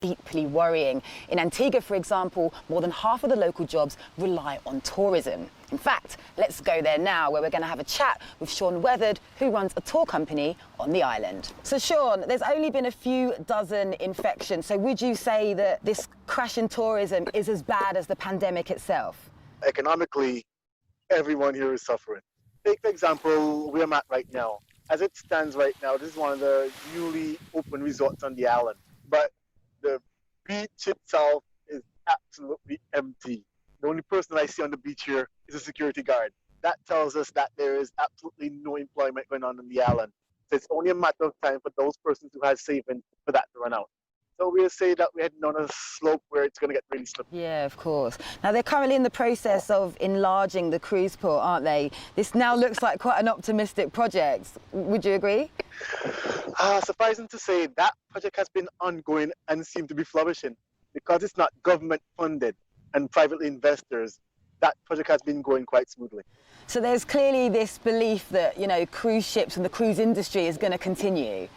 deeply worrying. In Antigua, for example, more than half of the local jobs rely on tourism. In fact, let's go there now, where we're going to have a chat with Sean Weathered, who runs a tour company on the island. So Sean, there's only been a few dozen infections, so would you say that this crash in tourism is as bad as the pandemic itself? Economically, everyone here is suffering. Take, for example, where I'm at right now. As it stands right now, this is one of the newly opened resorts on the island, but the beach itself is absolutely empty. The only person I see on the beach here is a security guard. That tells us that there is absolutely no employment going on the island. So it's only a matter of time for those persons who have saving for that to run out. So we'll say that we're heading on a slope where it's going to get really slippery. Yeah, of course. Now, they're currently in the process of enlarging the cruise port, aren't they? This now looks like quite an optimistic project. Would you agree? Surprising to say, that project has been ongoing and seems to be flourishing. Because it's not government funded and privately investors, that project has been going quite smoothly. So there's clearly this belief that, you know, cruise ships and the cruise industry is going to continue.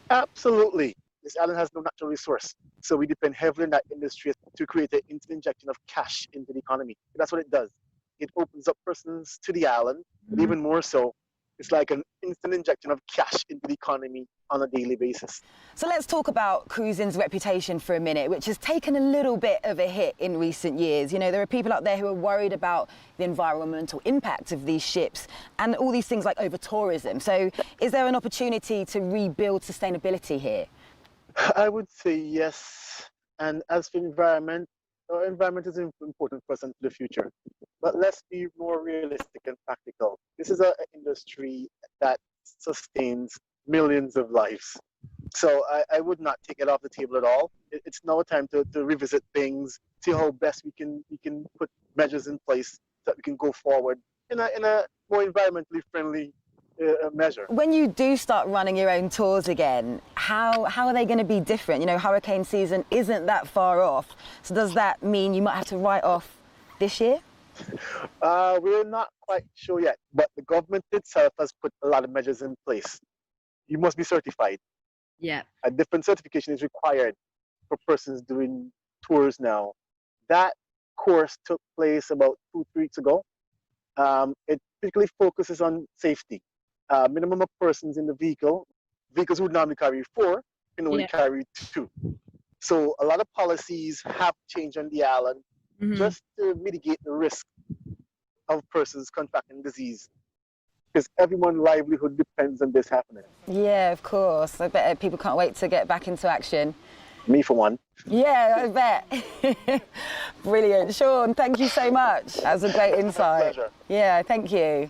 Absolutely. This island has no natural resource, so we depend heavily on that industry to create an instant injection of cash into the economy. That's what it does. It opens up persons to the island, but even more so, it's like an instant injection of cash into the economy on a daily basis. So let's talk about cruising's reputation for a minute, which has taken a little bit of a hit in recent years. You know, there are people out there who are worried about the environmental impact of these ships and all these things like over-tourism. So is there an opportunity to rebuild sustainability here? I would say yes. And as for environment is important for us into the future. But let's be more realistic and practical. This is an industry that sustains millions of lives. So I would not take it off the table at all. It's now time to revisit things, see how best we can put measures in place so that we can go forward in a more environmentally friendly measure. When you do start running your own tours again, how are they going to be different? You know, hurricane season isn't that far off. So does that mean you might have to write off this year? We're not quite sure yet, but the government itself has put a lot of measures in place. You must be certified. Yeah. A different certification is required for persons doing tours now. That course took place about 2-3 weeks ago. It particularly focuses on safety. Minimum of persons in the vehicle. Vehicles would normally carry 4, can only carry 2. So a lot of policies have changed on the island just to mitigate the risk of persons contracting disease. Because everyone's livelihood depends on this happening. Yeah, of course. I bet people can't wait to get back into action. Me for one. Yeah, I bet. Brilliant. Sean, thank you so much. That was a great insight. Pleasure. Yeah, thank you.